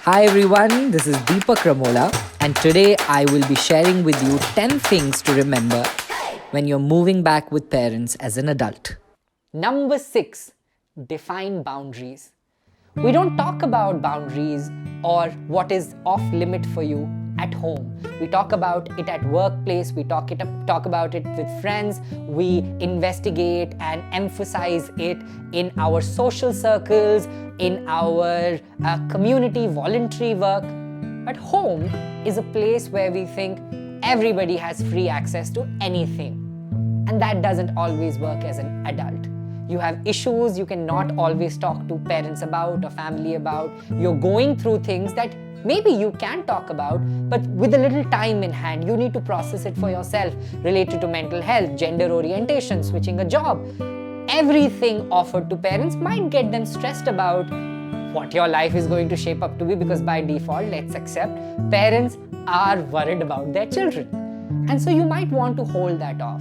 Hi everyone, this is Deepak Ramola, and today I will be sharing with you 10 things to remember when you're moving back with parents as an adult. Number 6, define boundaries. We don't talk about boundaries or what is off limit for you at home. We talk about it at workplace, we talk about it with friends, we investigate and emphasize it in our social circles, in our community voluntary work. But home is a place where we think everybody has free access to anything. And that doesn't always work as an adult. You have issues you cannot always talk to parents about or family about. You're going through things that maybe you can talk about, but with a little time in hand, you need to process it for yourself, related to mental health, gender orientation, switching a job. Everything offered to parents might get them stressed about what your life is going to shape up to be, because by default, let's accept, parents are worried about their children. And so you might want to hold that off.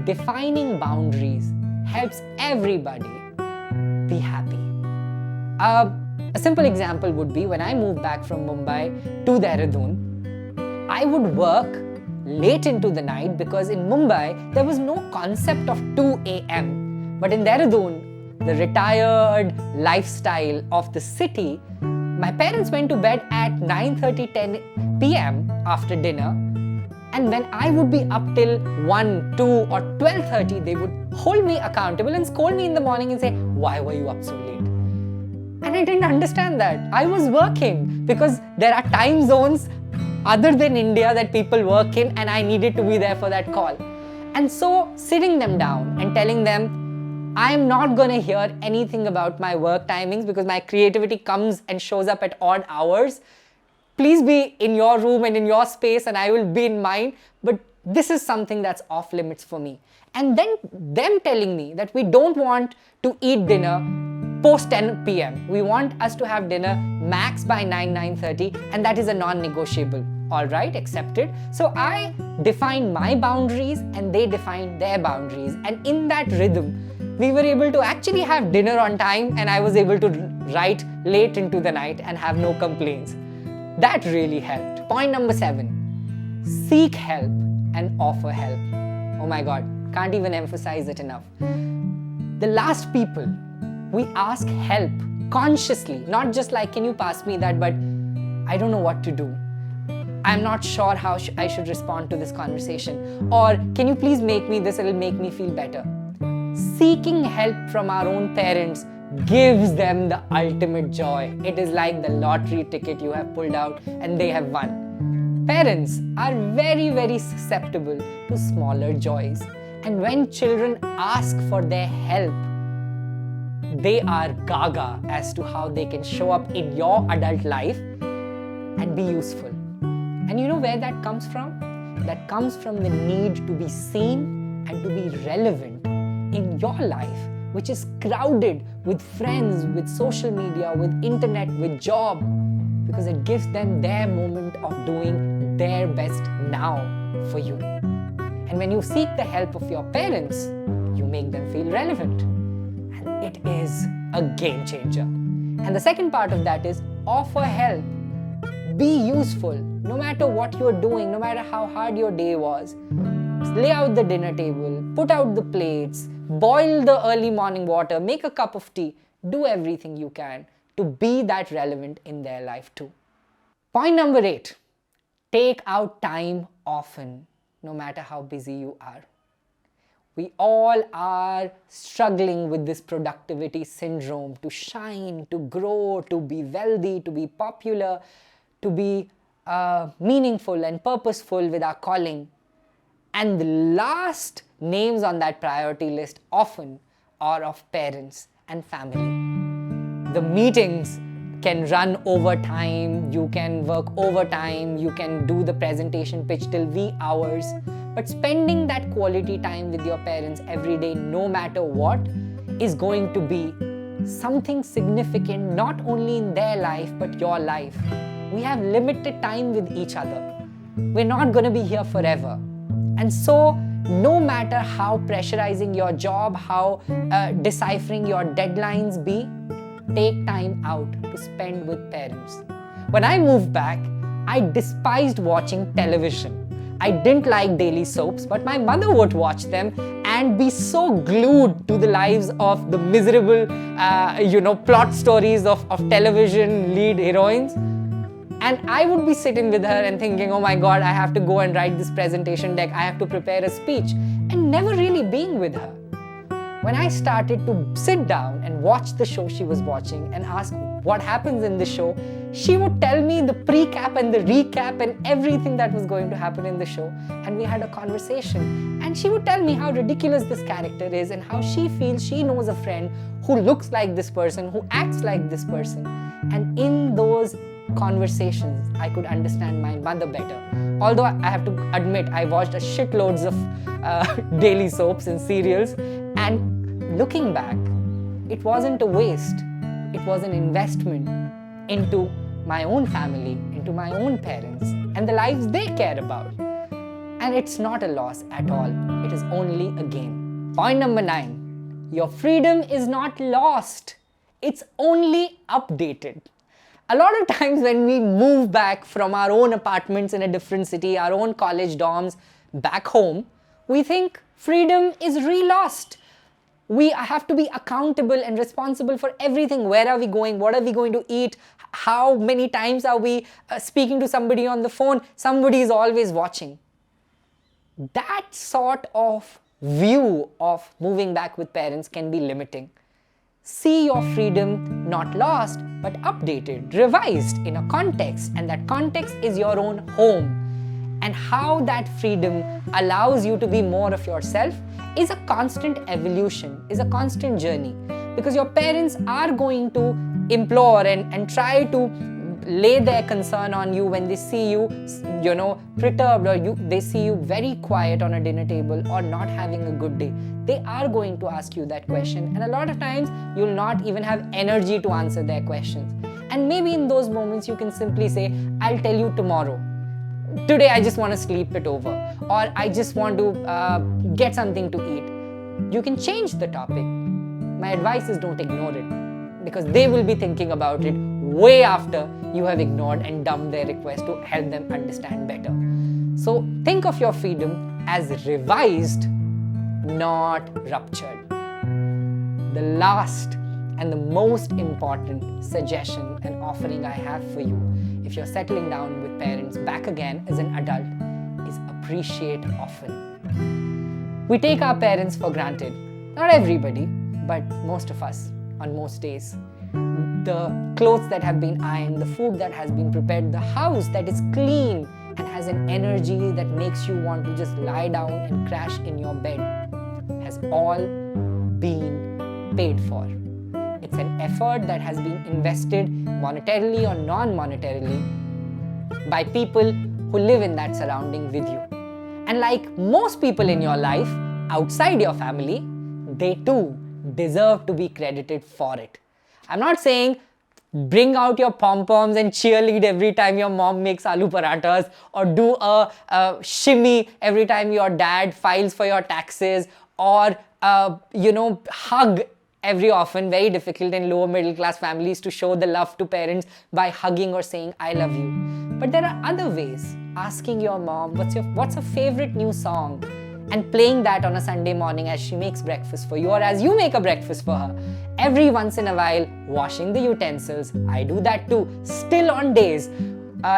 Defining boundaries helps everybody be happy. A simple example would be when I moved back from Mumbai to Dehradun, I would work late into the night because in Mumbai there was no concept of 2 a.m. But in Dehradun, the retired lifestyle of the city, my parents went to bed at 9:30, 10 p.m. after dinner. And when I would be up till 1, 2 or 12:30, they would hold me accountable and scold me in the morning and say, why were you up so late? And I didn't understand that. I was working because there are time zones other than India that people work in, and I needed to be there for that call. And so sitting them down and telling them, I am not going to hear anything about my work timings because my creativity comes and shows up at odd hours. Please be in your room and in your space and I will be in mine, but this is something that's off limits for me. And then them telling me that we don't want to eat dinner post 10 p.m. We want us to have dinner max by 9:30, and that is a non-negotiable. All right, accepted. So I defined my boundaries and they defined their boundaries. And in that rhythm, we were able to actually have dinner on time, and I was able to write late into the night and have no complaints. That really helped. Point number 7, seek help and offer help. Oh my God, can't even emphasize it enough. The last people we ask help consciously, not just like, can you pass me that, but I don't know what to do. I'm not sure how I should respond to this conversation. Or can you please make me this, it'll make me feel better. Seeking help from our own parents gives them the ultimate joy. It is like the lottery ticket you have pulled out and they have won. Parents are very, very susceptible to smaller joys. And when children ask for their help, they are gaga as to how they can show up in your adult life and be useful. And you know where that comes from? That comes from the need to be seen and to be relevant in your life, which is crowded with friends, with social media, with internet, with job, because it gives them their moment of doing their best now for you. And when you seek the help of your parents, you make them feel relevant. And it is a game changer. And the second part of that is offer help. Be useful. No matter what you're doing, no matter how hard your day was, lay out the dinner table, put out the plates, boil the early morning water, make a cup of tea, do everything you can to be that relevant in their life too. Point number 8, take out time often, no matter how busy you are. We all are struggling with this productivity syndrome, to shine, to grow, to be wealthy, to be popular, to be meaningful and purposeful with our calling. And the last names on that priority list often are of parents and family. The meetings can run overtime, you can work overtime, you can do the presentation pitch till wee hours, but spending that quality time with your parents every day, no matter what, is going to be something significant not only in their life but your life. We have limited time with each other. We're not going to be here forever. And so, no matter how pressurizing your job, how deciphering your deadlines be, take time out to spend with parents. When I moved back, I despised watching television. I didn't like daily soaps, but my mother would watch them and be so glued to the lives of the miserable, plot stories of television lead heroines. And I would be sitting with her and thinking, oh my God, I have to go and write this presentation deck. I have to prepare a speech, and never really being with her. When I started to sit down and watch the show she was watching and ask what happens in the show, she would tell me the pre-cap and the recap and everything that was going to happen in the show. And we had a conversation. And she would tell me how ridiculous this character is and how she feels she knows a friend who looks like this person, who acts like this person. And in those conversations, I could understand my mother better. Although I have to admit, I watched a shitloads of daily soaps and serials, and looking back, it wasn't a waste. It was an investment into my own family, into my own parents, and the lives they care about. And it's not a loss at all. It is only a gain. Point number 9. Your freedom is not lost. It's only updated. A lot of times when we move back from our own apartments in a different city, our own college dorms, back home, we think freedom is re-lost. We have to be accountable and responsible for everything. Where are we going? What are we going to eat? How many times are we speaking to somebody on the phone? Somebody is always watching. That sort of view of moving back with parents can be limiting. See your freedom not lost, but updated, revised in a context, and that context is your own home. And how that freedom allows you to be more of yourself is a constant evolution, is a constant journey. Because your parents are going to implore and try to lay their concern on you when they see you, perturbed, or they see you very quiet on a dinner table or not having a good day. They are going to ask you that question, and a lot of times you'll not even have energy to answer their questions. And maybe in those moments you can simply say, I'll tell you tomorrow. Today I just want to sleep it over, or I just want to get something to eat. You can change the topic. My advice is don't ignore it, because they will be thinking about it way after you have ignored and dumped their request to help them understand better. So think of your freedom as revised, not ruptured. The last and the most important suggestion and offering I have for you, if you're settling down with parents back again as an adult, is appreciate often. We take our parents for granted. Not everybody, but most of us on most days. The clothes that have been ironed, the food that has been prepared, the house that is clean and has an energy that makes you want to just lie down and crash in your bed, has all been paid for. It's an effort that has been invested monetarily or non-monetarily by people who live in that surrounding with you. And like most people in your life, outside your family, they too deserve to be credited for it. I'm not saying bring out your pom-poms and cheerlead every time your mom makes aloo parathas, or do a shimmy every time your dad files for your taxes, or hug every often. Very difficult in lower middle class families to show the love to parents by hugging or saying I love you. But there are other ways. Asking your mom what's her favorite new song, and playing that on a Sunday morning as she makes breakfast for you, or as you make a breakfast for her. Every once in a while, washing the utensils. I do that too, still on days.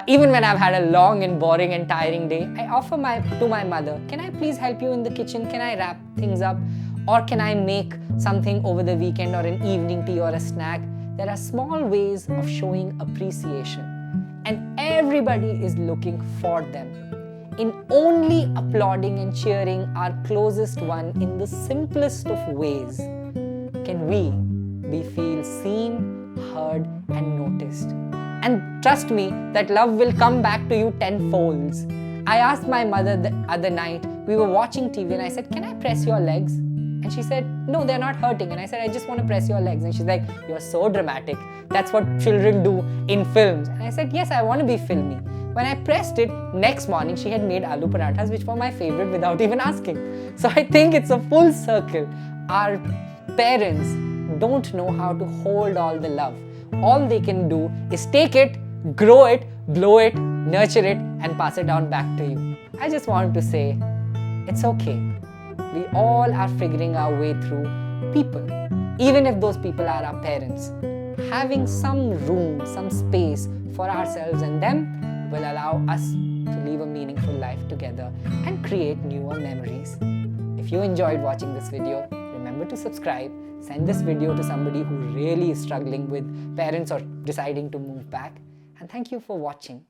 Even when I've had a long and boring and tiring day, I offer to my mother, can I please help you in the kitchen? Can I wrap things up? Or can I make something over the weekend, or an evening tea or a snack? There are small ways of showing appreciation, and everybody is looking for them. In only applauding and cheering our closest one in the simplest of ways can we feel seen, heard, and noticed. And trust me, that love will come back to you tenfolds. I asked my mother the other night, we were watching TV, and I said, can I press your legs? And she said, no, they're not hurting. And I said, I just want to press your legs. And she's like, you're so dramatic. That's what children do in films. And I said, yes, I want to be filmy. When I pressed it, next morning she had made aloo parathas, which were my favorite, without even asking. So I think it's a full circle. Our parents don't know how to hold all the love. All they can do is take it, grow it, blow it, nurture it, and pass it on back to you. I just want to say, it's okay. We all are figuring our way through people, even if those people are our parents. Having some room, some space for ourselves and them will allow us to live a meaningful life together and create newer memories. If you enjoyed watching this video, remember to subscribe, send this video to somebody who really is struggling with parents or deciding to move back, and thank you for watching.